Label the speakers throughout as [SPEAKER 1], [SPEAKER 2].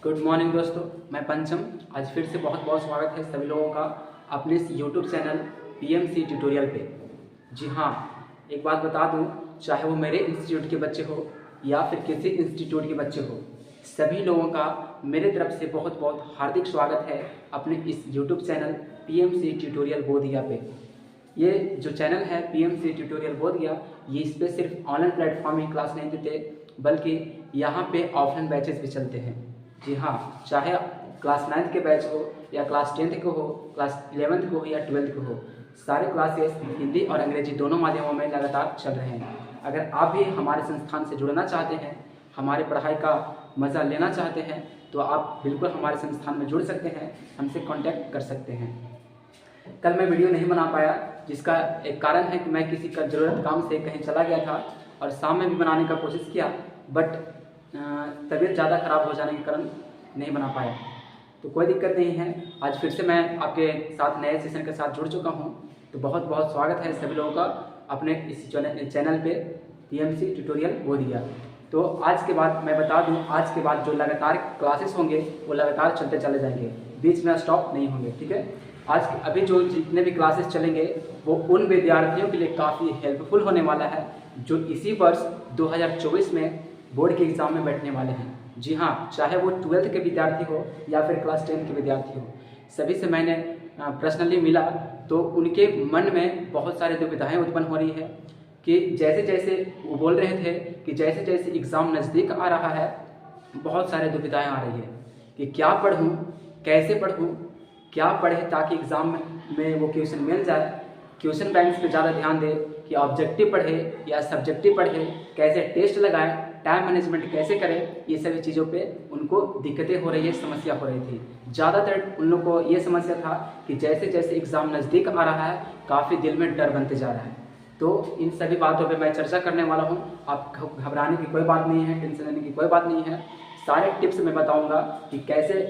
[SPEAKER 1] Good morning दोस्तों, मैं पंचम। आज फिर से बहुत बहुत स्वागत है सभी लोगों का अपने इस यूट्यूब चैनल पीएमसी ट्यूटोरियल पे। जी हाँ, एक बात बता दूं, चाहे वो मेरे इंस्टीट्यूट के बच्चे हो या फिर किसी इंस्टीट्यूट के बच्चे हो, सभी लोगों का मेरे तरफ से बहुत बहुत हार्दिक स्वागत है अपने इस YouTube channel PMC tutorial Bodhiya पे। ये जो चैनल है पीएमसी ट्यूटोरियल बोधिया, ये इस पर सिर्फ ऑनलाइन प्लेटफॉर्म ही क्लास नहीं देते, बल्कि यहाँ पे ऑफलाइन बैचेस भी चलते हैं। जी हाँ, चाहे क्लास 9th के बैच हो या क्लास 10th को हो, क्लास 11th को हो या 12th को हो, सारे क्लासेस हिंदी और अंग्रेजी दोनों माध्यमों में लगातार चल रहे हैं। अगर आप भी हमारे संस्थान से जुड़ना चाहते हैं, हमारे पढ़ाई का मज़ा लेना चाहते हैं, तो आप बिल्कुल हमारे संस्थान में जुड़ सकते हैं, हमसे कांटेक्ट कर सकते हैं। कल मैं वीडियो नहीं बना पाया, जिसका एक कारण है कि मैं किसी का ज़रूरत काम से कहीं चला गया था और शाम में भी बनाने का कोशिश किया, बट तबीयत ज़्यादा ख़राब हो जाने के कारण नहीं बना पाया। तो कोई दिक्कत नहीं है, आज फिर से मैं आपके साथ नए सेशन के साथ जुड़ चुका हूं। तो बहुत बहुत स्वागत है सभी लोगों का अपने इस चैनल पे पीएमसी ट्यूटोरियल बोधिया। तो आज के बाद मैं बता दूं, आज के बाद जो लगातार क्लासेस होंगे वो लगातार चलते चले जाएंगे, बीच में स्टॉप नहीं होंगे। ठीक है, आज अभी जो जितने भी क्लासेस चलेंगे वो उन विद्यार्थियों के लिए काफ़ी हेल्पफुल होने वाला है जो इसी वर्ष 2024 में बोर्ड के एग्ज़ाम में बैठने वाले हैं। जी हाँ, चाहे वो 12th के विद्यार्थी हो या फिर क्लास 10 के विद्यार्थी हो, सभी से मैंने पर्सनली मिला तो उनके मन में बहुत सारी दुविधाएं उत्पन्न हो रही है कि जैसे जैसे वो बोल रहे थे कि जैसे जैसे एग्ज़ाम नज़दीक आ रहा है, बहुत सारी दुविधाएं आ रही है कि क्या पढ़ूँ, कैसे पढ़ूँ, क्या पढ़े ताकि एग्ज़ाम में वो क्वेश्चन मिल जाए। क्वेश्चन बैंक्स पे ज़्यादा ध्यान दे कि ऑब्जेक्टिव पढ़े या सब्जेक्टिव पढ़े, कैसे टेस्ट लगाए, टाइम मैनेजमेंट कैसे करें, ये सभी चीज़ों पे उनको दिक्कतें हो रही है, समस्या हो रही थी। ज़्यादातर उन लोग को ये समस्या था कि जैसे जैसे एग्ज़ाम नज़दीक आ रहा है, काफ़ी दिल में डर बनते जा रहा है। तो इन सभी बातों पे मैं चर्चा करने वाला हूँ। आप घबराने की कोई बात नहीं है, टेंशन लेने की कोई बात नहीं है। सारे टिप्स मैं बताऊँगा कि कैसे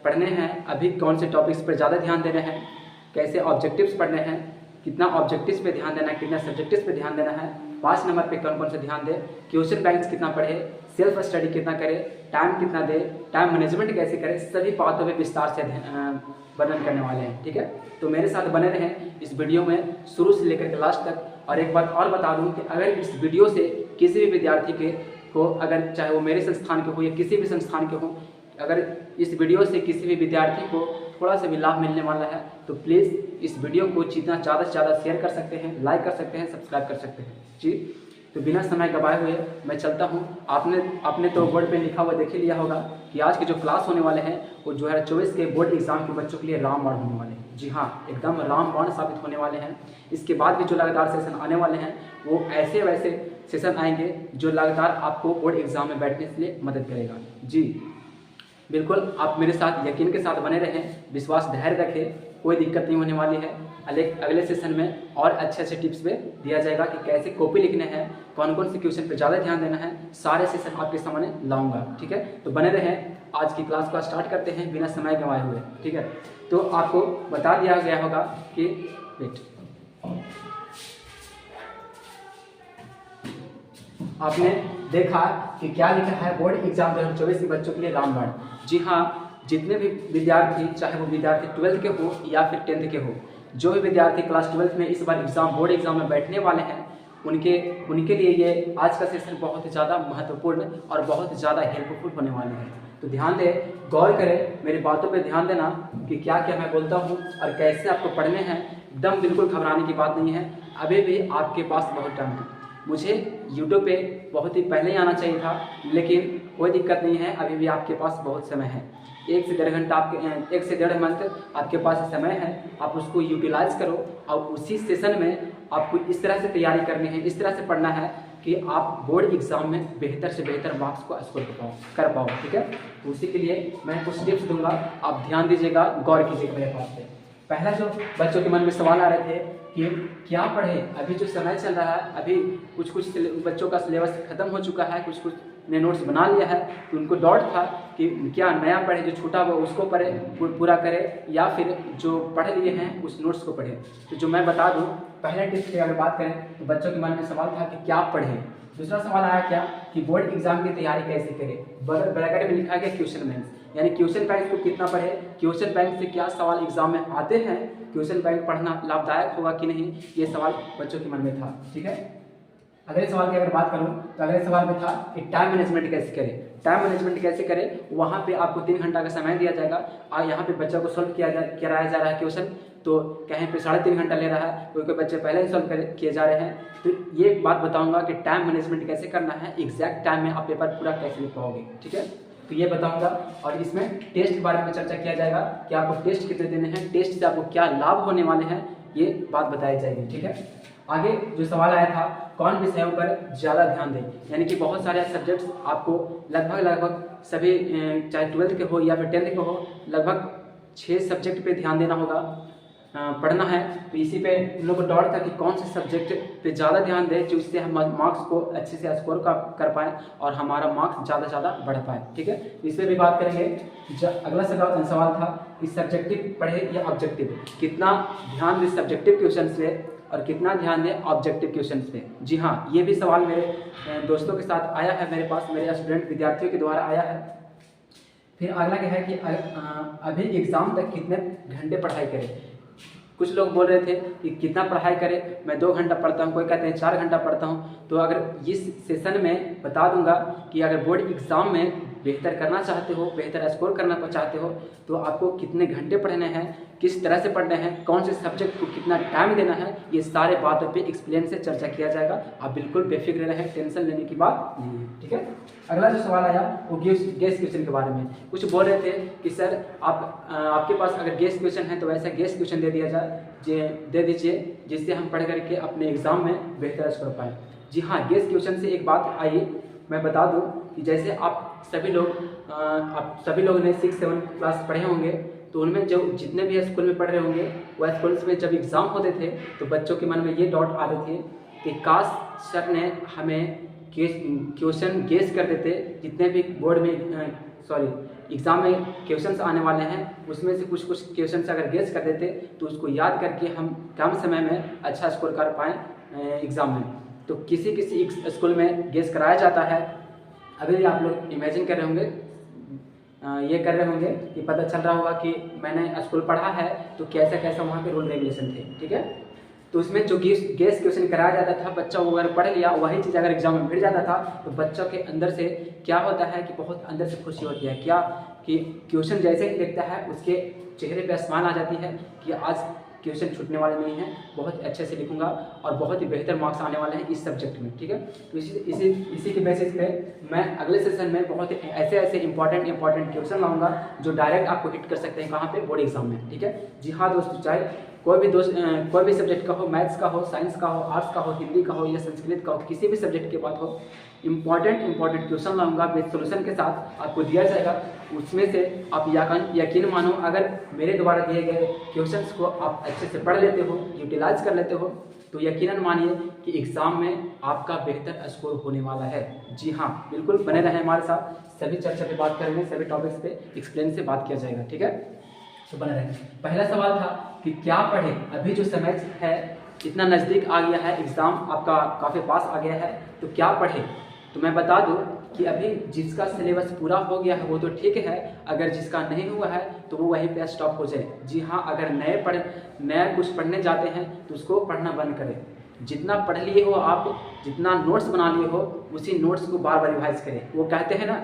[SPEAKER 1] पढ़ने हैं, अभी कौन से टॉपिक्स पर ज़्यादा ध्यान देने हैं, कैसे ऑब्जेक्टिव्स पढ़ने हैं, कितना ऑब्जेक्टिव्स पे ध्यान देना है, कितना सब्जेक्टिव्स पे ध्यान देना है, 5 नंबर पे कौन कौन से ध्यान दे, क्वेश्चन बैंक्स कितना पढ़े, सेल्फ स्टडी कितना करे, टाइम कितना दे, टाइम मैनेजमेंट कैसे करे, सभी बातों पे विस्तार से वर्णन करने वाले हैं। ठीक है, तो मेरे साथ बने रहें इस वीडियो में शुरू से लेकर के लास्ट तक। और एक बात और बता दूं कि अगर इस वीडियो से किसी भी विद्यार्थी को अगर चाहे वो मेरे संस्थान के हो या किसी भी संस्थान के हो, अगर इस वीडियो से किसी भी विद्यार्थी को थोड़ा सा भी लाभ मिलने वाला है तो प्लीज़ इस वीडियो को जितना ज़्यादा से ज़्यादा शेयर कर सकते हैं, लाइक कर सकते हैं, सब्सक्राइब कर सकते हैं। जी, तो बिना समय गवाए हुए मैं चलता हूँ। आपने तो बोर्ड पे लिखा हुआ देख ही लिया होगा कि आज के जो क्लास होने वाले हैं वो 2024 के बोर्ड एग्जाम के बच्चों के लिए रामबाण होने वाले हैं। जी हाँ, एकदम रामबाण साबित होने वाले हैं। इसके बाद भी जो लगातार सेशन आने वाले हैं वो ऐसे वैसे सेशन आएंगे जो लगातार आपको बोर्ड एग्जाम में बैठने के लिए मदद करेगा। जी बिल्कुल, आप मेरे साथ यकीन के साथ बने रहें, विश्वास धैर्य रखें, कोई दिक्कत नहीं होने वाली है। अगले सेशन में और अच्छे टिप्स पे दिया जाएगा कि कैसे कॉपी लिखने हैं, कौन कौन से क्वेश्चन पे ज़्यादा ध्यान देना है, सारे सेशन आपके सामने लाऊंगा। ठीक है, तो बने रहें। आज की क्लास को स्टार्ट करते हैं बिना समय गंवाए हुए। ठीक है, तो आपको बता दिया गया होगा कि आपने देखा कि क्या लिखा है बोर्ड एग्जाम 2024 के बच्चों के लिए रामबाण। जी हाँ, जितने भी विद्यार्थी, चाहे वो विद्यार्थी 12th के हो या फिर 10th के हो, जो भी विद्यार्थी क्लास 12th में इस बार बोर्ड एग्जाम में बैठने वाले हैं, उनके लिए ये आज का सेशन बहुत ही ज़्यादा महत्वपूर्ण और बहुत ही ज़्यादा हेल्पफुल होने वाले हैं। तो ध्यान दें, गौर करें, मेरी बातों पे ध्यान देना कि क्या क्या मैं बोलता हूँ और कैसे आपको पढ़ने हैं। एकदम बिल्कुल घबराने की बात नहीं है, अभी भी आपके पास बहुत टाइम है। मुझे YouTube पे बहुत ही पहले ही आना चाहिए था, लेकिन कोई दिक्कत नहीं है, अभी भी आपके पास बहुत समय है। 1 से 1.5 घंटा 1 से 1.5 मंथ आपके पास समय है। आप उसको यूटिलाइज करो और उसी सेशन में आपको इस तरह से तैयारी करनी है, इस तरह से पढ़ना है कि आप बोर्ड एग्जाम में बेहतर से बेहतर मार्क्स को स्कोर कर पाओ। ठीक है, तो उसी के लिए मैं कुछ टिप्स दूंगा, आप ध्यान दीजिएगा, गौर कीजिएगा मेरे बात पे। पहला जो बच्चों के मन में सवाल आ रहे थे कि क्या पढ़े, अभी जो समय चल रहा है, अभी कुछ बच्चों का सिलेबस खत्म हो चुका है, कुछ ने नोट्स बना लिया है, तो उनको डाउट था कि क्या नया पढ़े, जो छूटा हुआ उसको पढ़े पूरा करे या फिर जो पढ़ लिए हैं उस नोट्स को पढ़े। तो जो मैं बता दूं, पहले टिप्स की अगर बात करें तो बच्चों के मन में सवाल था कि क्या पढ़े, दूसरा सवाल आया क्या कि बोर्ड एग्जाम की तैयारी कैसे करें। ब्रैकेट में लिखा गया क्वेश्चन बैंक, यानी क्वेश्चन बैंक को कितना पढ़े, क्वेश्चन बैंक से क्या सवाल एग्जाम में आते हैं, क्वेश्चन बैंक पढ़ना लाभदायक होगा कि नहीं, ये सवाल बच्चों के मन में था। ठीक है, अगले सवाल की अगर बात करूं तो अगले सवाल में था कि टाइम मैनेजमेंट कैसे करें। टाइम मैनेजमेंट कैसे करें, वहाँ पे आपको 3 घंटा का समय दिया जाएगा और यहाँ पे बच्चों को सॉल्व कराया जा रहा है क्वेश्चन, तो कहीं पे 3.5 घंटा ले रहा है, कोई बच्चे पहले ही सॉल्व किए जा रहे हैं। तो ये बात बताऊंगा कि टाइम मैनेजमेंट कैसे करना है, एग्जैक्ट टाइम में आप पेपर पूरा कैसे लिख पाओगे। ठीक है, तो ये बताऊंगा और इसमें टेस्ट के बारे में चर्चा किया जाएगा कि आपको टेस्ट कितने देने हैं, टेस्ट से आपको क्या लाभ होने वाले हैं, ये बात बताई जाएगी। ठीक है, आगे जो सवाल आया था कौन विषयों पर ज़्यादा ध्यान दें, यानी कि बहुत सारे सब्जेक्ट्स आपको लगभग सभी चाहे 12th के हो या फिर 10th के हो, लगभग 6 सब्जेक्ट पे ध्यान देना होगा, पढ़ना है। तो इसी पे इन लोगों को डाउट था कि कौन से सब्जेक्ट पे ज़्यादा ध्यान दें जिससे हम मार्क्स को अच्छे से स्कोर कर पाएँ और हमारा मार्क्स ज़्यादा से ज़्यादा बढ़ पाए। ठीक है, इस पर भी बात करेंगे। अगला सवाल था कि सब्जेक्टिव पढ़े या ऑब्जेक्टिव, कितना ध्यान दें सब्जेक्टिव क्वेश्चन पे और कितना ध्यान दें ऑब्जेक्टिव क्वेश्चन पे। जी हाँ, ये भी सवाल मेरे दोस्तों के साथ आया है, मेरे पास मेरे स्टूडेंट विद्यार्थियों के द्वारा आया है। फिर अगला क्या है कि अभी एग्ज़ाम तक कितने घंटे पढ़ाई करें। कुछ लोग बोल रहे थे कि कितना पढ़ाई करें, मैं 2 घंटा पढ़ता हूँ, कोई कहते हैं 4 घंटा पढ़ता हूँ। तो अगर इस सेशन में बता दूंगा कि अगर बोर्ड एग्ज़ाम में बेहतर करना चाहते हो, बेहतर स्कोर करना चाहते हो, तो आपको कितने घंटे पढ़ने हैं, किस तरह से पढ़ने हैं, कौन से सब्जेक्ट को कितना टाइम देना है, ये सारे बातों पे एक्सप्लेन से चर्चा किया जाएगा। आप बिल्कुल बेफिक्र रहें, टेंशन लेने की बात नहीं है। ठीक है, अगला जो सवाल आया वो गेस क्वेश्चन के बारे में। कुछ बोल रहे थे कि सर आपके पास अगर गेस क्वेश्चन है तो वैसा गेस क्वेश्चन दे दीजिए जिससे हम पढ़ करके अपने एग्जाम में बेहतर स्कोर पाएँ। जी हाँ, गेस क्वेश्चन से एक बात आई, मैं बता दूं कि जैसे आप सभी लोग ने 6-7 क्लास पढ़े होंगे, तो उनमें जो जितने भी स्कूल में पढ़ रहे होंगे वह स्कूल्स में जब एग्ज़ाम होते थे तो बच्चों के मन में ये डाउट आते थे कि काश सर ने हमें क्वेश्चन गेस कर देते, जितने भी बोर्ड में एग्ज़ाम में क्वेश्चंस आने वाले हैं उसमें से कुछ क्वेश्चंस अगर गेस कर देते तो उसको याद करके हम कम समय में अच्छा स्कोर कर पाएँ एग्ज़ाम में। तो किसी स्कूल में गेस कराया जाता है। अभी भी आप लोग इमेजिन कर रहे होंगे, ये कर रहे होंगे कि पता चल रहा होगा कि मैंने स्कूल पढ़ा है तो कैसा वहाँ पे रूल रेगुलेशन थे। ठीक है, तो उसमें जो गेस क्वेश्चन कराया जाता था, बच्चा वो अगर पढ़ लिया वही चीज़ अगर एग्जाम में भिड़ जाता था तो बच्चों के अंदर से क्या होता है कि बहुत अंदर से खुशी होती है, क्या कि क्वेश्चन जैसे ही देखता है उसके चेहरे पे स्माइल आ जाती है कि आज क्वेश्चन छूटने वाले नहीं हैं, बहुत अच्छे से लिखूंगा और बहुत ही बेहतर मार्क्स आने वाले हैं इस सब्जेक्ट में। ठीक है, तो इसी के बेसिस पे मैं अगले सेशन में बहुत ऐसे इंपॉर्टेंट क्वेश्चन लाऊंगा जो डायरेक्ट आपको हिट कर सकते हैं कहाँ पे, बोर्ड एग्जाम में। ठीक है, जी हाँ दोस्तों, चाहे कोई भी सब्जेक्ट का हो, मैथ्स का हो, साइंस का हो, आर्ट्स का हो, हिंदी का हो या संस्कृत का हो, किसी भी सब्जेक्ट की बात हो, इंपॉर्टेंट क्वेश्चन लाऊंगा विद सोल्यूशन के साथ आपको दिया जाएगा। उसमें से आप यकीन मानो अगर मेरे द्वारा दिए गए क्वेश्चंस को आप अच्छे से पढ़ लेते हो, यूटिलाइज कर लेते हो, तो यकीनन मानिए कि एग्ज़ाम में आपका बेहतर स्कोर होने वाला है। जी हाँ, बिल्कुल बने रहें हमारे साथ, सभी चर्चा पे बात करेंगे, सभी टॉपिक्स पे एक्सप्लेन से बात किया जाएगा। ठीक है, तो बने रहें। पहला सवाल था कि क्या पढ़े, अभी जो समय है इतना नज़दीक आ गया है, एग्ज़ाम आपका काफ़ी पास आ गया है, तो क्या पढ़े। तो मैं बता दूं कि अभी जिसका सिलेबस पूरा हो गया है वो तो ठीक है, अगर जिसका नहीं हुआ है तो वो वहीं पे स्टॉप हो जाए। जी हाँ, अगर नया कुछ पढ़ने जाते हैं तो उसको पढ़ना बंद करें। जितना पढ़ लिए हो आप, जितना नोट्स बना लिए हो, उसी नोट्स को बार बार रिवाइज करें। वो कहते हैं ना,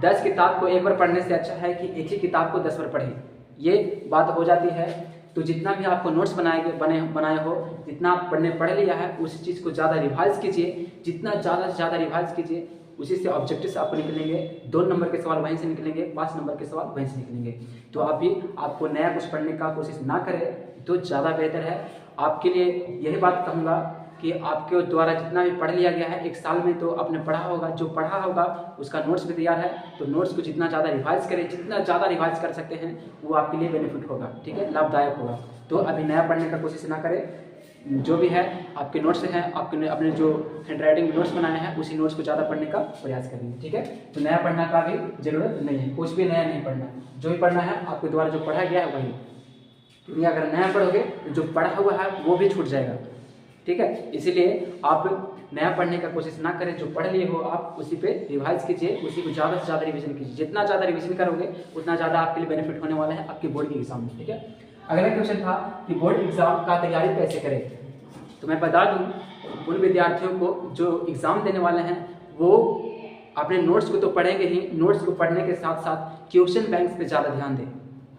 [SPEAKER 1] 10 किताब को एक बार पढ़ने से अच्छा है कि एक ही किताब को 10 बार पढ़ें, ये बात हो जाती है। तो जितना भी आपको नोट्स बनाए हो, जितना पढ़ लिया है उस चीज़ को ज़्यादा रिवाइज कीजिए, जितना ज़्यादा से ज़्यादा रिवाइज कीजिए उसी से ऑब्जेक्टिव्स आपको निकलेंगे। 2 नंबर के सवाल वहीं से निकलेंगे, 5 नंबर के सवाल वहीं से निकलेंगे। तो आपको नया कुछ पढ़ने का कोशिश ना करें तो ज़्यादा बेहतर है। आपके लिए यही बात कहूँगा कि आपके द्वारा जितना भी पढ़ लिया गया है 1 साल में, तो आपने पढ़ा होगा, जो पढ़ा होगा उसका नोट्स भी तैयार है, तो नोट्स को जितना ज़्यादा रिवाइज करें, जितना ज़्यादा रिवाइज कर सकते हैं वो आपके लिए बेनिफिट होगा। ठीक है, लाभदायक होगा। तो अभी नया पढ़ने का कोशिश ना करें, जो भी है आपके नोट्स हैं, अपने जो हैंडराइटिंग नोट्स बनाए हैं उसी नोट्स को ज़्यादा पढ़ने का प्रयास करेंगे। ठीक है, तो नया पढ़ना का भी जरूरत नहीं है, कुछ भी नया नहीं पढ़ना, जो भी पढ़ना है आपके द्वारा जो पढ़ा गया है वही, क्योंकि अगर नया पढ़ोगे तो जो पढ़ा हुआ है वो भी छूट जाएगा। ठीक है, इसीलिए आप नया पढ़ने का कोशिश ना करें। जो पढ़ लिए हो आप उसी पे रिवाइज कीजिए, उसी को ज़्यादा से ज़्यादा रिवीजन कीजिए। जितना ज़्यादा रिवीजन करोगे उतना ज़्यादा आपके लिए बेनिफिट होने वाला है आपके बोर्ड के एग्जाम में। ठीक है, अगला क्वेश्चन था कि बोर्ड एग्जाम का तैयारी कैसे करें। तो मैं बता दूँ उन विद्यार्थियों को जो एग्ज़ाम देने वाले हैं वो अपने नोट्स को तो पढ़ेंगे ही, नोट्स को पढ़ने के साथ साथ क्वेश्चन बैंक्स पे ज़्यादा ध्यान दें।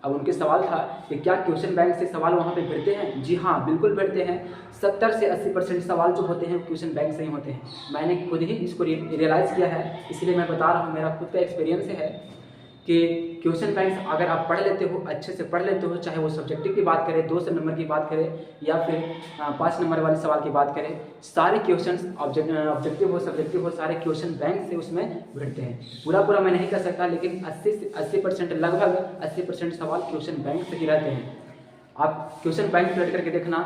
[SPEAKER 1] अब उनके सवाल था कि क्या क्वेश्चन बैंक से सवाल वहाँ पे भिड़ते हैं? जी हाँ, बिल्कुल भिड़ते हैं। 70 से 80% सवाल जो होते हैं क्वेश्चन बैंक से ही होते हैं। मैंने खुद ही इसको रियलाइज़ किया है, इसलिए मैं बता रहा हूँ, मेरा खुद का एक्सपीरियंस है कि क्वेश्चन बैंक अगर आप पढ़ लेते हो, अच्छे से पढ़ लेते हो, चाहे वो सब्जेक्टिव की बात करें, 200 नंबर की बात करें या फिर 5 नंबर वाले सवाल की बात करें, सारे क्वेश्चन ऑब्जेक्टिव हो सब्जेक्टिव हो, सारे क्वेश्चन बैंक से उसमें भिड़ते हैं। पूरा मैं नहीं कह सकता, लेकिन 80% लगभग 80% सवाल क्वेश्चन बैंक से ही रहते हैं। आप क्वेश्चन बैंक पलट करके देखना,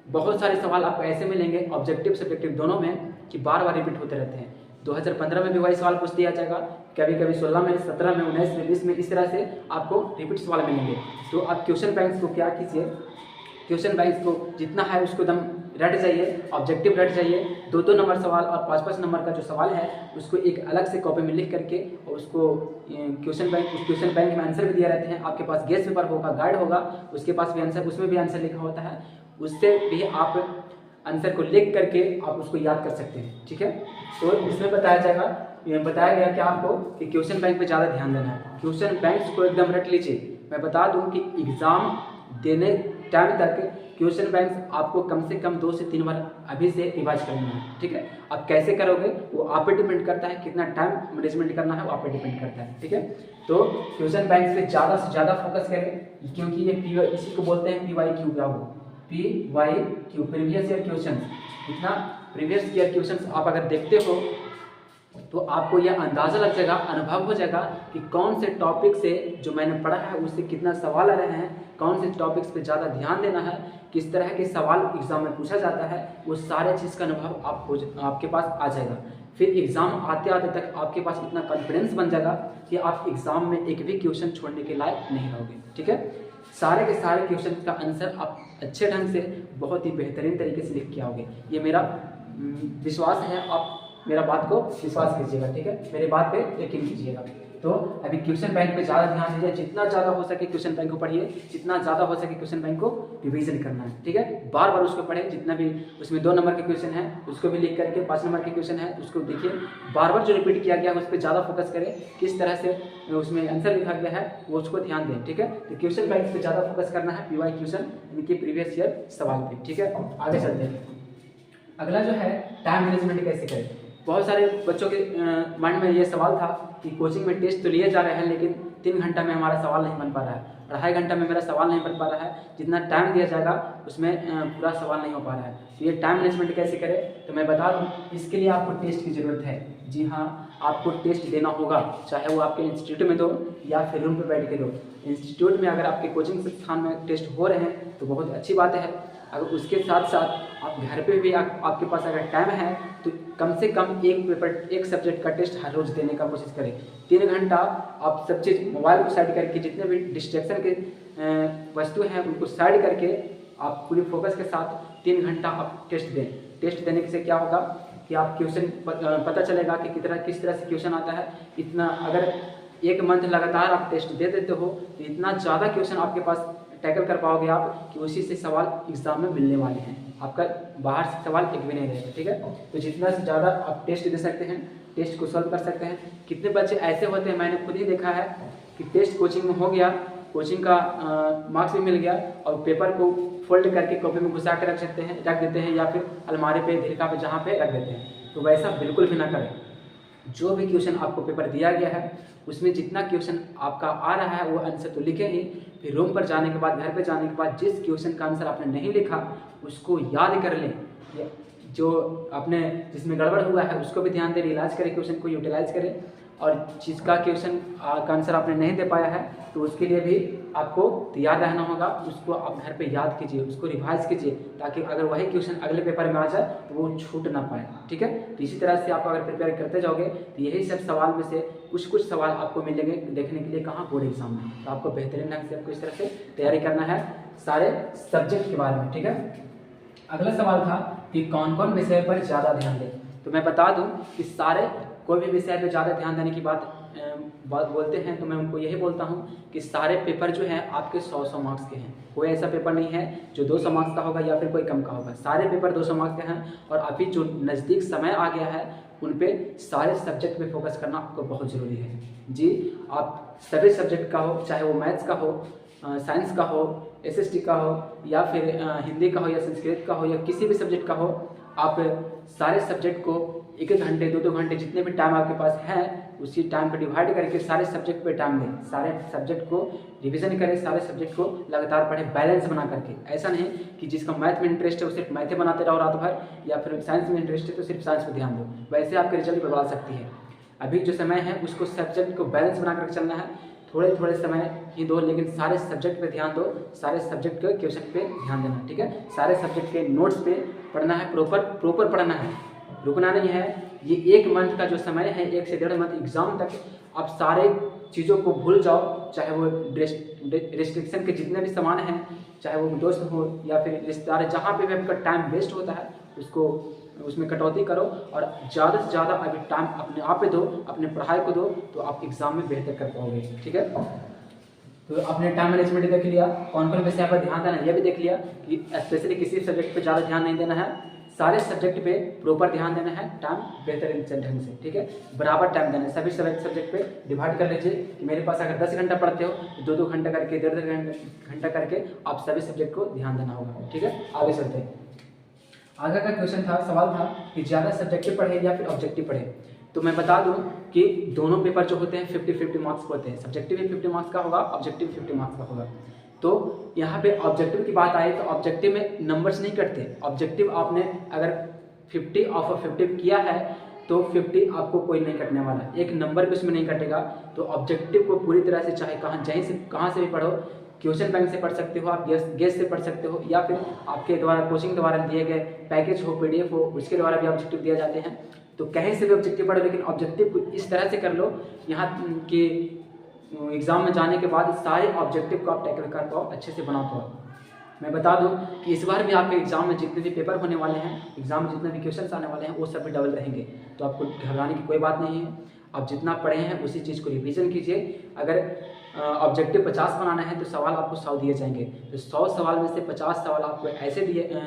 [SPEAKER 1] बहुत सारे सवाल आपको ऐसे मिलेंगे ऑब्जेक्टिव सब्जेक्टिव दोनों में कि बार बार रिपीट होते रहते हैं। 2015 में भी वही सवाल पूछ दिया जाएगा, कभी कभी 16 में, 17 में, 19 में, 20 में, इस तरह से आपको रिपीट सवाल मिलेंगे। तो आप क्वेश्चन बैंक्स को क्या कीजिए, क्वेश्चन बैंक्स को जितना है उसको एकदम रट जाइए, ऑब्जेक्टिव रट जाइए। 2 नंबर सवाल और 5 नंबर का जो सवाल है उसको एक अलग से कॉपी में लिख करके और उसको क्वेश्चन बैंक में आंसर भी दिया रहते हैं। आपके पास गेस पेपर होगा, गाइड होगा, उसके पास भी आंसर, उसमें भी आंसर लिखा होता है, उससे भी आप आंसर को लिख करके आप उसको याद कर सकते हैं। ठीक है, तो इसमें बताया गया कि आपको कि क्वेश्चन बैंक पे ज़्यादा ध्यान देना है। क्वेश्चन बैंक्स को एकदम रट लीजिए। मैं बता दूं कि एग्ज़ाम देने टाइम तक क्वेश्चन बैंक्स आपको कम से कम 2 से 3 बार अभी से रिवाइज करना है। ठीक है, अब कैसे करोगे वो आप पे डिपेंड करता है, कितना टाइम मैनेजमेंट करना है वो आप पे डिपेंड करता है। ठीक है, तो क्वेश्चन बैंक्स पे ज़्यादा से ज़्यादा फोकस करें, क्योंकि ये इसी को बोलते हैं PYQ PYQ, previous year question. इतना प्रीवियस ईयर क्वेश्चन आप अगर देखते हो तो आपको यह अंदाज़ा लग जाएगा, अनुभव हो जाएगा कि कौन से टॉपिक से जो मैंने पढ़ा है उससे कितना सवाल आ रहे हैं, कौन से टॉपिक्स पे ज़्यादा ध्यान देना है, किस तरह के सवाल एग्ज़ाम में पूछा जाता है, वो सारे चीज़ का अनुभव आपके पास आ जाएगा। फिर एग्ज़ाम आते आते तक आपके पास इतना कॉन्फिडेंस बन जाएगा कि आप एग्ज़ाम में एक भी क्वेश्चन छोड़ने के लायक नहीं रहोगे। ठीक है, सारे के सारे क्वेश्चन का आंसर आप अच्छे ढंग से बहुत ही बेहतरीन तरीके से लिख के आओगे, ये मेरा विश्वास है। आप मेरा बात को विश्वास कीजिएगा। ठीक है, मेरे बात पे यकीन कीजिएगा। तो अभी क्वेश्चन बैंक पे ज़्यादा ध्यान दीजिए, जितना ज़्यादा हो सके क्वेश्चन बैंक को पढ़िए, जितना ज़्यादा हो सके क्वेश्चन बैंक को रिवीजन करना है। ठीक है, बार बार उसको पढ़ें, जितना भी उसमें 2 नंबर के क्वेश्चन है उसको भी लिख करके, 5 नंबर के क्वेश्चन है उसको देखिए, बार बार जो रिपीट किया गया है उस पर ज़्यादा फोकस करें, किस तरह से उसमें आंसर लिखा गया है वो उसको ध्यान दें। ठीक है, तो क्वेश्चन बैंक पे ज़्यादा फोकस करना है, PY क्वेश्चन यानी कि प्रीवियस ईयर सवाल पे। ठीक है, आगे चलते हैं। अगला जो है टाइम मैनेजमेंट कैसे करें। बहुत सारे बच्चों के माइंड में ये सवाल था कि कोचिंग में टेस्ट तो लिए जा रहे हैं लेकिन 3 घंटा में हमारा सवाल नहीं बन पा रहा है, 2.5 घंटा में मेरा सवाल नहीं बन पा रहा है, जितना टाइम दिया जाएगा उसमें पूरा सवाल नहीं हो पा रहा है। तो ये टाइम मैनेजमेंट कैसे करें, तो मैं बता दूं, इसके लिए आपको टेस्ट की ज़रूरत है। जी हाँ, आपको टेस्ट देना होगा, चाहे वो आपके इंस्टीट्यूट में दो या फिर रूम पर बैठ के दो। इंस्टीट्यूट में अगर आपके कोचिंग संस्थान में टेस्ट हो रहे हैं तो बहुत अच्छी बात है। अगर उसके साथ साथ आप घर पे भी आपके पास अगर टाइम है तो कम से कम एक सब्जेक्ट का टेस्ट हर रोज़ देने का कोशिश करें। 3 घंटा आप सब चीज़ मोबाइल को साइड करके, जितने भी डिस्ट्रैक्शन के वस्तु हैं उनको साइड करके आप पूरी फोकस के साथ 3 घंटा आप टेस्ट दें। टेस्ट देने से क्या होगा कि आप क्वेश्चन पता चलेगा कि किस तरह से क्वेश्चन आता है। इतना अगर 1 मंथ लगातार आप टेस्ट दे देते हो तो इतना ज़्यादा क्वेश्चन आपके पास टैकल कर पाओगे आप कि उसी से सवाल एग्जाम में मिलने वाले हैं, आपका बाहर से सवाल एक भी नहीं रहेगा। ठीक है, तो जितना से ज़्यादा आप टेस्ट दे सकते हैं, टेस्ट को सॉल्व कर सकते हैं। कितने बच्चे ऐसे होते हैं, मैंने खुद ही देखा है कि टेस्ट कोचिंग में हो गया, कोचिंग का मार्क्स भी मिल गया और पेपर को फोल्ड करके कॉपी में घुसा के रख देते हैं या फिर अलमारी पे, धिरका पे, जहाँ पे रख देते हैं। तो वैसा बिल्कुल भी ना करें। जो भी क्वेश्चन आपको पेपर दिया गया है उसमें जितना क्वेश्चन आपका आ रहा है वो आंसर तो लिखें ही, फिर रूम पर जाने के बाद, घर पे जाने के बाद जिस क्वेश्चन का आंसर आपने नहीं लिखा उसको याद कर लें। जो आपने जिसमें गड़बड़ हुआ है उसको भी ध्यान दें, रियलाइज करें, क्वेश्चन को यूटिलाइज करें। और जिसका क्वेश्चन का आंसर आपने नहीं दे पाया है तो उसके लिए भी आपको तैयार रहना होगा, उसको आप घर पे याद कीजिए, उसको रिवाइज कीजिए, ताकि अगर वही क्वेश्चन अगले पेपर में आ जाए तो वो छूट ना पाए। ठीक है, तो इसी तरह से आप अगर प्रिपेयर करते जाओगे तो यही सब सवाल में से कुछ सवाल आपको मिलेंगे देखने के लिए कहाँ, बोर्ड एग्जाम में। तो आपको बेहतरीन ढंग से आपको इस तरह से तैयारी करना है सारे सब्जेक्ट के बारे में। ठीक है, अगला सवाल था कि कौन कौन विषय पर ज़्यादा ध्यान दें। तो मैं बता दूं कि सारे कोई भी विषय पे ज़्यादा ध्यान देने की बात बोलते हैं तो मैं उनको यही बोलता हूं कि सारे पेपर जो हैं आपके 100 मार्क्स के हैं। कोई ऐसा पेपर नहीं है जो 200 मार्क्स का होगा या फिर कोई कम का होगा। सारे पेपर 200 मार्क्स के हैं और अभी जो नज़दीक समय आ गया है उन पे सारे सब्जेक्ट पे फोकस करना आपको बहुत ज़रूरी है जी। आप सभी सब्जेक्ट का हो, चाहे वो मैथ्स का हो, साइंस का हो, एसएसटी का हो या फिर हिंदी का हो या संस्कृत का हो या किसी भी सब्जेक्ट का हो, आप सारे सब्जेक्ट को 1-1 घंटे 2-2 घंटे जितने भी टाइम आपके पास है उसी टाइम पे डिवाइड करके सारे सब्जेक्ट पे टाइम दें। सारे सब्जेक्ट को रिवीजन करें, सारे सब्जेक्ट को लगातार पढ़ें, बैलेंस बना करके। ऐसा नहीं कि जिसका मैथ में इंटरेस्ट है वो सिर्फ मैथ बनाते रहो रात भर, या फिर साइंस में इंटरेस्ट है तो सिर्फ साइंस पर ध्यान दो, वैसे आपके रिजल्ट बदल सकती है। अभी जो समय है उसको सब्जेक्ट को बैलेंस बना कर चलना है। थोड़े थोड़े समय ही दो लेकिन सारे सब्जेक्ट पे ध्यान दो, सारे सब्जेक्ट के क्वेश्चन पे ध्यान देना, ठीक है। सारे सब्जेक्ट के नोट्स पे पढ़ना है, प्रॉपर पढ़ना है, रुकना नहीं है। ये 1 मंथ का जो समय है, 1 से 1.5 मंथ एग्जाम तक आप सारे चीज़ों को भूल जाओ, चाहे वो रिस्ट्रिक्शन के जितने भी सामान हैं, चाहे वो दोस्त हो या फिर रिश्तेदार, जहाँ पे भी आपका टाइम वेस्ट होता है उसको उसमें कटौती करो और ज़्यादा से ज़्यादा अभी टाइम अपने आप पे दो, अपने पढ़ाई को दो, तो आप एग्ज़ाम में बेहतर कर पाओगे, ठीक है। तो आपने टाइम मैनेजमेंट देख लिया, कौन कौन विषय पर ध्यान देना है ये भी देख लिया कि स्पेशली किसी सब्जेक्ट पे ज़्यादा ध्यान नहीं देना है, सारे सब्जेक्ट पे प्रॉपर ध्यान देना है, टाइम बेहतर ढंग से, ठीक है। बराबर टाइम देना है, सभी सब्जेक्ट पे डिवाइड कर लीजिए कि मेरे पास अगर 10 घंटा पढ़ते हो तो 2-2 घंटा करके 1.5 घंटा करके आप सभी सब्जेक्ट को ध्यान देना होगा, ठीक है। आगे चलते हैं। आगे का क्वेश्चन था, सवाल था कि ज़्यादा सब्जेक्टिव पढ़े या फिर ऑब्जेक्टिव पढ़े। तो मैं बता दूं कि दोनों पेपर जो होते हैं 50-50 मार्क्स होते हैं। सब्जेक्टिव भी 50 मार्क्स का होगा, ऑब्जेक्टिव 50 मार्क्स का होगा। तो यहाँ पे ऑब्जेक्टिव की बात आए तो ऑब्जेक्टिव में नंबर्स नहीं कटते। ऑब्जेक्टिव आपने अगर 50 ऑफ 50 किया है तो 50 आपको कोई नहीं कटने वाला, एक नंबर भी उसमें नहीं कटेगा। तो ऑब्जेक्टिव को पूरी तरह से चाहे कहाँ से भी पढ़ो, क्वेश्चन बैंक से पढ़ सकते हो, आप गेस से पढ़ सकते हो, या फिर आपके द्वारा कोचिंग द्वारा दिए गए पैकेज हो, PDF हो, उसके द्वारा भी ऑब्जेक्टिव दिए जाते हैं। तो कहीं से भी ऑब्जेक्टिव पढ़ो, लेकिन ऑब्जेक्टिव को इस तरह से कर लो यहाँ कि एग्ज़ाम में जाने के बाद सारे ऑब्जेक्टिव को आप टैकल कर पाओ, अच्छे से बना पाओ। मैं बता दूं कि इस बार भी आपके एग्जाम में जितने भी पेपर होने वाले हैं, एग्जाम में जितने भी क्वेश्चंस आने वाले हैं वो सब भी डबल रहेंगे, तो आपको घबराने की कोई बात नहीं है। आप जितना पढ़े हैं उसी चीज़ को रिवीजन कीजिए। अगर ऑब्जेक्टिव 50 बनाना है तो सवाल आपको 100 दिए जाएंगे, तो 100 सवाल में से 50 सवाल आपको ऐसे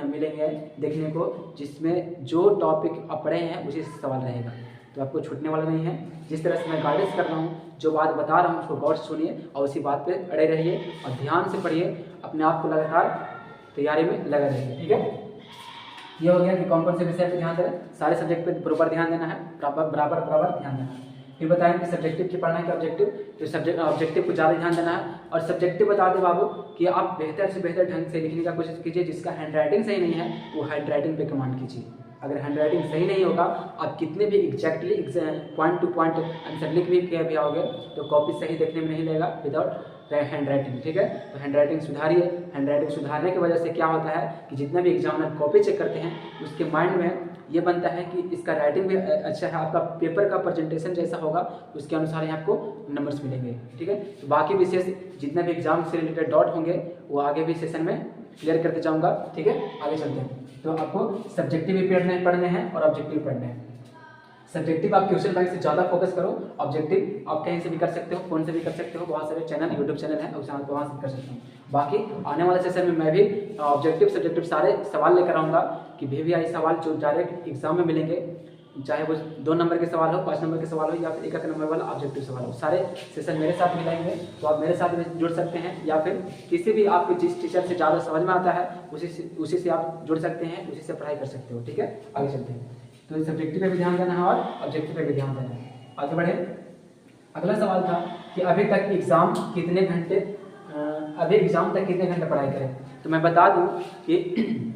[SPEAKER 1] मिलेंगे देखने को जिसमें जो टॉपिक आप पढ़े हैं उसी से सवाल रहेगा, तो आपको छूटने वाला नहीं है। जिस तरह से मैं गाइडेंस कर रहा हूँ, जो बात बता रहा हूँ उसको गौर से सुनिए और उसी बात पे अड़े रहिए और ध्यान से पढ़िए, अपने आप को लगातार तैयारी में लगा रहिए, ठीक है। ये हो गया कि कौन कौन से विषय पे ध्यान देना है, सारे सब्जेक्ट पे प्रॉपर ध्यान देना है, बराबर ध्यान देना है। फिर बताएं कि सब्जेक्टिव की पढ़ना है कि ऑब्जेक्टिव, तो ऑब्जेक्टिव को ज़्यादा ध्यान देना है। और सब्जेक्टिव बता दें बाबू कि आप बेहतर से बेहतर ढंग से लिखने का कोशिश कीजिए। जिसका हैंड राइटिंग सही नहीं है वो हैंड राइटिंग पे कमांड कीजिए। अगर हैंड राइटिंग सही नहीं होगा, आप कितने भी exactly point two point answer लिख भी आओगे तो कॉपी सही देखने में नहीं लगेगा विदाउट हैंड राइटिंग, ठीक है। तो हैंड राइटिंग सुधारिए। हैंड राइटिंग सुधारने की वजह से क्या होता है कि जितना भी एग्जामिनर कॉपी चेक करते हैं उसके माइंड में ये बनता है कि इसका राइटिंग भी अच्छा है, आपका पेपर का प्रेजेंटेशन जैसा होगा उसके अनुसार ही आपको नंबर्स मिलेंगे, ठीक है। तो बाकी विशेष जितने भी एग्जाम से रिलेटेड डाउट होंगे वो आगे भी सेशन में क्लियर करते जाऊंगा, ठीक है। आगे चलते हैं। तो आपको सब्जेक्टिव भी पढ़ने हैं और ऑब्जेक्टिव पढ़ने हैं। सब्जेक्टिव आप क्वेश्चन बैंक से ज़्यादा फोकस करो, ऑब्जेक्टिव आप कहीं से भी कर सकते हो, फोन से भी कर सकते हो, बहुत सारे चैनल यूट्यूब चैनल है उस वहाँ से कर सकते हो। बाकी आने वाले सेशन में मैं भी ऑब्जेक्टिव सब्जेक्टिव सारे सवाल लेकर आऊँगा कि VVI सवाल जो डायरेक्ट एग्जाम में मिलेंगे, चाहे वो 2 नंबर के सवाल हो, 5 नंबर के सवाल हो या फिर 1 नंबर वाला ऑब्जेक्टिव सवाल हो, सारे सेशन मेरे साथ मिलाएंगे। तो आप मेरे साथ भी जुड़ सकते हैं या फिर किसी भी आपके जिस टीचर से ज़्यादा समझ में आता है उसी से आप जुड़ सकते हैं, उसी से पढ़ाई कर सकते हो, ठीक है। आगे चलते हैं। तो सब्जेक्टिव पे भी ध्यान देना है और ऑब्जेक्टिव पे भी ध्यान देना है। आगे बढ़े। अगला सवाल था कि अभी एग्जाम तक कितने घंटे पढ़ाई करें। तो मैं बता दूं कि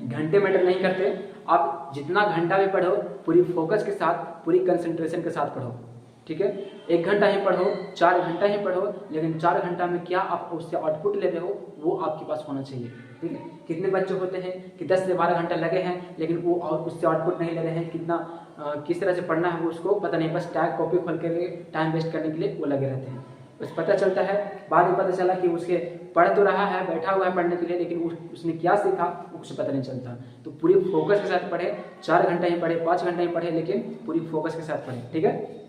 [SPEAKER 1] घंटे मैटर नहीं करते, आप जितना घंटा भी पढ़ो पूरी फोकस के साथ, पूरी कंसंट्रेशन के साथ पढ़ो, ठीक है। 1 घंटा ही पढ़ो, 4 घंटा ही पढ़ो, लेकिन 4 घंटा में क्या आप उससे आउटपुट ले रहे हो वो आपके पास होना चाहिए, ठीक है। कितने बच्चे होते हैं कि 10 से 12 घंटा लगे हैं लेकिन वो उससे आउटपुट नहीं ले रहे हैं, किस तरह से पढ़ना है वो उसको पता नहीं, बस टैग कॉपी खोल के टाइम वेस्ट करने के लिए वो लगे रहते हैं। बस पता चलता है, बाद में पता चला कि उसके पढ़ तो रहा है, बैठा हुआ है पढ़ने के लिए, लेकिन उसने क्या सीखा वो कुछ पता नहीं चलता। तो पूरी फोकस के साथ पढ़े, 4 घंटा ही पढ़े, 5 घंटा ही पढ़े, लेकिन पूरी फोकस के साथ पढ़े, ठीक है।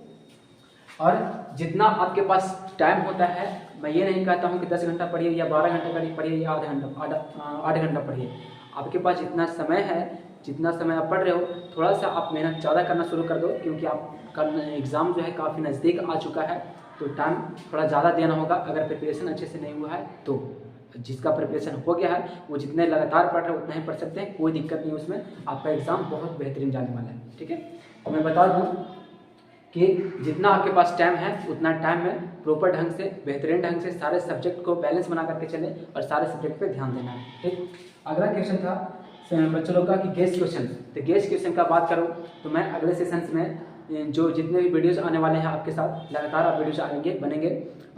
[SPEAKER 1] और जितना आपके पास टाइम होता है, मैं ये नहीं कहता हूँ कि 10 घंटा पढ़िए या 12 घंटा पढ़िए या आठ घंटा पढ़िए। आपके पास जितना समय है, जितना समय आप पढ़ रहे हो, थोड़ा सा आप मेहनत ज़्यादा करना शुरू कर दो, क्योंकि आपका एग्ज़ाम जो है काफ़ी नज़दीक आ चुका है, तो टाइम थोड़ा ज़्यादा देना होगा। अगर प्रिपरेशन अच्छे से नहीं हुआ है तो जिसका प्रिपरेशन हो गया है वो जितने लगातार पढ़ रहे हैं उतना ही पढ़ सकते हैं, कोई दिक्कत नहीं उसमें। आपका एग्ज़ाम बहुत बेहतरीन जाने वाला है, ठीक है। तो मैं बता दूँ कि जितना आपके पास टाइम है उतना टाइम में प्रॉपर ढंग से, बेहतरीन ढंग से सारे सब्जेक्ट को बैलेंस बना करके चले और सारे सब्जेक्ट पे ध्यान देना है, ठीक। अगला क्वेश्चन था बच्चों लोग का कि गेस्ट क्वेश्चन। तो गेस्ट क्वेश्चन का बात करूँ तो मैं अगले सेशंस में जो जितने भी वीडियोस आने वाले हैं आपके साथ, लगातार आप वीडियोस आएंगे बनेंगे,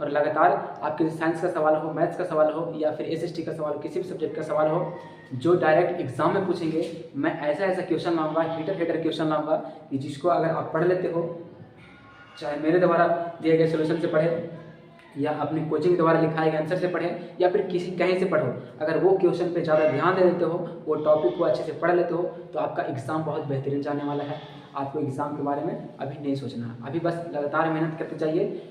[SPEAKER 1] और लगातार आपके साइंस का सवाल हो, मैथ्स का सवाल हो, या फिर SST का सवाल हो, किसी भी सब्जेक्ट का सवाल हो जो डायरेक्ट एग्जाम में पूछेंगे, मैं ऐसा क्वेश्चन लाऊंगा, हीटर क्वेश्चन लाऊंगा कि जिसको अगर आप पढ़ लेते हो, चाहे मेरे द्वारा दिए गए सोल्यूशन से पढ़े या अपनी कोचिंग द्वारा लिखाए गए आंसर से पढ़ें या फिर किसी कहीं से पढ़ो, अगर वो क्वेश्चन पे ज़्यादा ध्यान दे देते हो, वो टॉपिक को अच्छे से पढ़ लेते हो, तो आपका एग्ज़ाम बहुत बेहतरीन जाने वाला है। आपको एग्ज़ाम के बारे में अभी नहीं सोचना है, अभी बस लगातार मेहनत करते जाइए।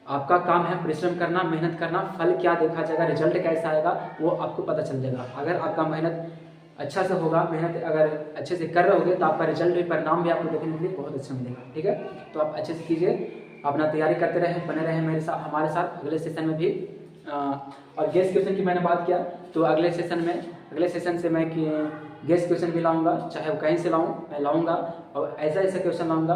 [SPEAKER 1] आपका काम है परिश्रम करना, मेहनत करना, फल क्या देखा जाएगा, रिजल्ट कैसा आएगा वो आपको पता चल जाएगा। अगर आपका मेहनत अच्छा से होगा, मेहनत अगर अच्छे से कर रहे होगे तो आपका रिजल्ट भी, परिणाम भी आपको देखने के लिए बहुत अच्छा मिलेगा, ठीक है। तो आप अच्छे से कीजिए, अपना तैयारी करते रहें, बने रहें मेरे साथ, हमारे साथ अगले सेशन में भी। और गेस्ट क्वेश्चन की मैंने बात किया तो अगले सेशन से मैं गेस्ट क्वेश्चन भी लाऊंगा, चाहे वो कहीं से लाऊं, मैं लाऊंगा और ऐसा क्वेश्चन लाऊंगा,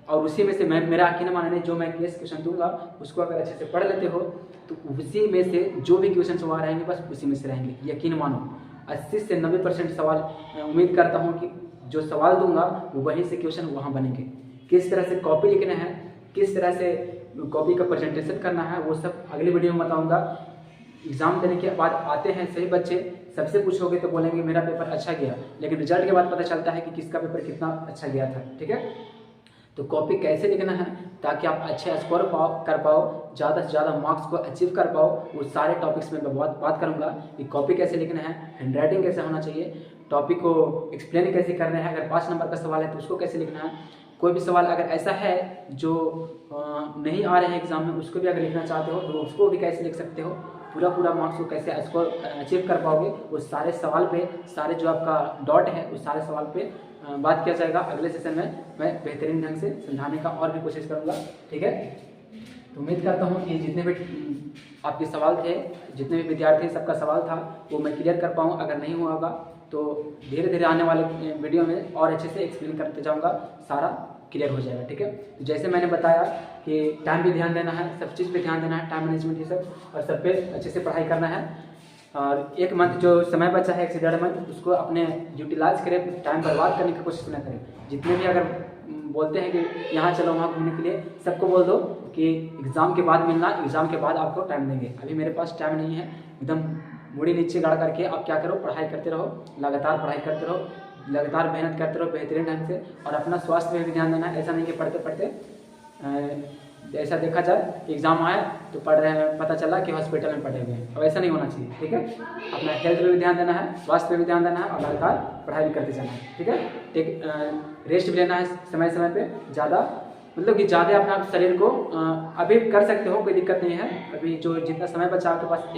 [SPEAKER 1] और उसी में से मैं, मेरा यकीन मानने, जो मैं गेस्ट क्वेश्चन दूंगा उसको अगर अच्छे से पढ़ लेते हो तो उसी में से जो भी क्वेश्चन सवाल रहेंगे बस उसी में से रहेंगे, यकीन मानो। 80 से 90% सवाल मैं उम्मीद करता हूँ कि जो सवाल दूंगा वो वहीं से क्वेश्चन वहाँ बनेंगे। किस तरह से कॉपी लिखना है, किस तरह से कॉपी का प्रेजेंटेशन करना है, वो सब अगले वीडियो में बताऊंगा। एग्जाम देने के बाद आते हैं सही बच्चे, सबसे पूछोगे तो बोलेंगे मेरा पेपर अच्छा गया, लेकिन रिजल्ट के बाद पता चलता है कि किसका पेपर कितना अच्छा गया था, ठीक है। तो कॉपी कैसे लिखना है ताकि आप अच्छे स्कोर कर पाओ, ज़्यादा से ज़्यादा मार्क्स को अचीव कर पाओ, वो सारे टॉपिक्स में मैं बात करूँगा कि कॉपी कैसे लिखना है, हैंड राइटिंग कैसे होना चाहिए, टॉपिक को एक्सप्लेन कैसे करना है, अगर 5 नंबर का सवाल है तो उसको कैसे लिखना है, कोई भी सवाल अगर ऐसा है जो नहीं आ रहे हैं एग्जाम में उसको भी अगर लिखना चाहते हो तो उसको भी कैसे लिख सकते हो, पूरा मार्क्स को कैसे स्कोर अचीव कर पाओगे, वो सारे सवाल पे, सारे जो आपका डॉट है उस सारे सवाल पे बात किया जाएगा। अगले सेशन में मैं बेहतरीन ढंग से समझाने का और भी कोशिश करूँगा, ठीक है। तो उम्मीद करता हूँ कि जितने भी आपके सवाल थे, जितने भी विद्यार्थी सबका सवाल था वो मैं क्लियर कर पाऊँ। अगर नहीं हुआ होगा तो धीरे धीरे आने वाले वीडियो में और अच्छे से एक्सप्लेन करते जाऊँगा, सारा क्लियर हो जाएगा, ठीक है। तो जैसे मैंने बताया कि टाइम भी ध्यान देना है, सब चीज़ पे ध्यान देना है, टाइम मैनेजमेंट ये सब, और सब पे अच्छे से पढ़ाई करना है। और 1 मंथ जो समय बचा है, 1 से 1.5 मंथ, उसको अपने यूटिलाइज करें, टाइम बर्बाद करने की कोशिश ना करें। जितने भी अगर बोलते हैं कि यहाँ चलो वहाँ घूमने के लिए, सबको बोल दो कि एग्ज़ाम के बाद मिलना, एग्ज़ाम के बाद आपको टाइम देंगे। अभी मेरे पास टाइम नहीं है, एकदम मुड़ी नीचे गाड़ करके आप क्या करो, पढ़ाई करते रहो, लगातार पढ़ाई करते रहो, लगातार मेहनत करते रहो बेहतरीन ढंग से, और अपना स्वास्थ्य में भी ध्यान देना है। ऐसा नहीं कि पढ़ते पढ़ते ऐसा देखा जाए कि एग्ज़ाम आए तो पढ़ रहे हैं, पता चला कि हॉस्पिटल में पढ़े हुए हैं, अब ऐसा नहीं होना चाहिए, ठीक है। अपना हेल्थ पे भी ध्यान देना है, स्वास्थ्य पे भी ध्यान देना है, और लगातार पढ़ाई भी करते जाना है, ठीक है। रेस्ट भी लेना है समय समय पे, ज़्यादा मतलब कि ज़्यादा अपना शरीर को अभी कर सकते हो, कोई दिक्कत नहीं है। अभी जो जितना समय बचा आपके पास,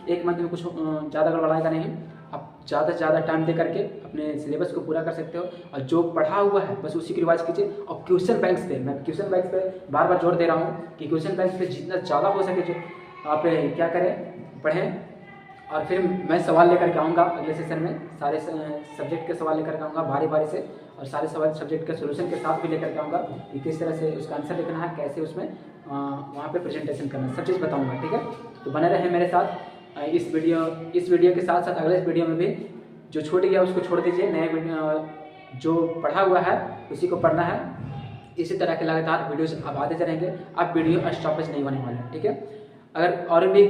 [SPEAKER 1] 1 मंथ में कुछ ज़्यादा गड़बड़ाएगा नहीं, आप ज़्यादा से ज़्यादा टाइम दे करके अपने सिलेबस को पूरा कर सकते हो, और जो पढ़ा हुआ है बस उसी की रिवाइज कीजिए। और क्वेश्चन बैंक्स पे, मैं क्वेश्चन बैंक्स पे बार बार जोर दे रहा हूँ कि क्वेश्चन बैंक्स पे जितना ज़्यादा हो सके जो आप क्या करें, पढ़ें। और फिर मैं सवाल लेकर के आऊँगा अगले सेशन में, सारे सब्जेक्ट के सवाल लेकर के आऊँगा बारी से, और सारे सवाल सब्जेक्ट के सोल्यूशन के साथ भी लेकर के आऊँगा कि किस तरह से उसका आंसर लिखना है, कैसे उसमें वहाँ पे प्रेजेंटेशन करना है, सब चीज़ बताऊँगा, ठीक है। तो बने रहें मेरे साथ। इस वीडियो के साथ साथ अगले वीडियो में भी जो छूट गया उसको छोड़ दीजिए, नए वीडियो जो पढ़ा हुआ है उसी को पढ़ना है। इसी तरह के लगातार वीडियोज अब आते रहेंगे, अब वीडियो स्टॉपेज नहीं होने वाला है, ठीक है। अगर और भी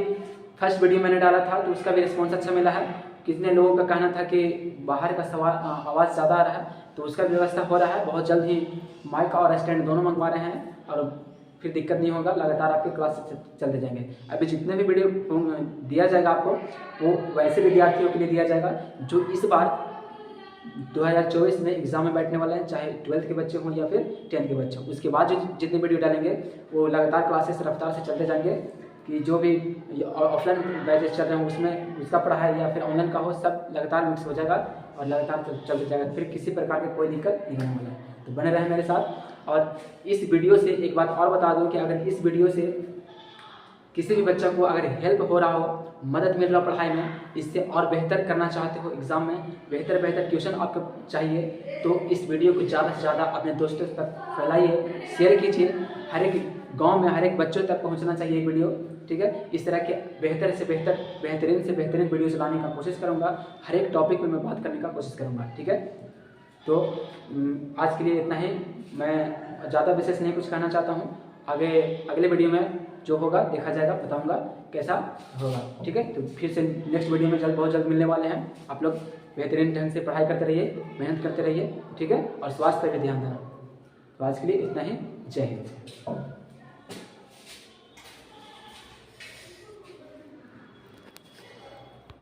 [SPEAKER 1] फर्स्ट वीडियो मैंने डाला था तो उसका भी रिस्पॉन्स अच्छा मिला है। कितने लोगों का कहना था कि बाहर का आवाज़ ज़्यादा आ रहा है, तो उसका व्यवस्था हो रहा है। बहुत जल्द ही माइक और स्टैंड दोनों मंगवा रहे हैं, और फिर दिक्कत नहीं होगा, लगातार आपके क्लास चलते जाएंगे। अभी जितने भी वीडियो दिया जाएगा आपको वो वैसे विद्यार्थियों के लिए दिया जाएगा जो इस बार 2024 में एग्जाम में बैठने वाले हैं, चाहे 12th के बच्चे हों या फिर 10th के बच्चे हों। उसके बाद जो जितने वीडियो डालेंगे वो लगातार क्लासेस रफ्तार से चलते जाएंगे कि जो भी ऑफलाइन बैचेस चल रहे हैं उसमें उसका पढ़ाई या फिर ऑनलाइन का हो, सब लगातार मिक्स हो जाएगा और लगातार चलते जाएगा, फिर किसी प्रकार की कोई दिक्कत नहीं होने वाला है। तो बने रहें मेरे साथ। और इस वीडियो से एक बात और बता दूँ कि अगर इस वीडियो से किसी भी बच्चा को अगर हेल्प हो रहा हो, मदद मिल रहा हो पढ़ाई में, इससे और बेहतर करना चाहते हो एग्ज़ाम में, बेहतर क्वेश्चन आपको चाहिए, तो इस वीडियो को ज़्यादा से ज़्यादा अपने दोस्तों तक फैलाइए, शेयर कीजिए। हर एक गांव में हर एक बच्चों तक पहुंचना चाहिए ये वीडियो, ठीक है। इस तरह के बेहतरीन से बेहतरीन वीडियोज़ लाने का कोशिश करूँगा, हर एक टॉपिक पर मैं बात करने का कोशिश करूँगा, ठीक है। तो आज के लिए इतना ही, मैं ज़्यादा विशेष नहीं कुछ कहना चाहता हूँ। अगले वीडियो में जो होगा देखा जाएगा, बताऊंगा कैसा होगा, ठीक है। तो फिर से नेक्स्ट वीडियो में बहुत जल्द मिलने वाले हैं। आप लोग बेहतरीन ढंग से पढ़ाई करते रहिए, मेहनत करते रहिए, ठीक है, और स्वास्थ्य पर भी ध्यान देना। तो आज के लिए इतना ही, जय हिंद।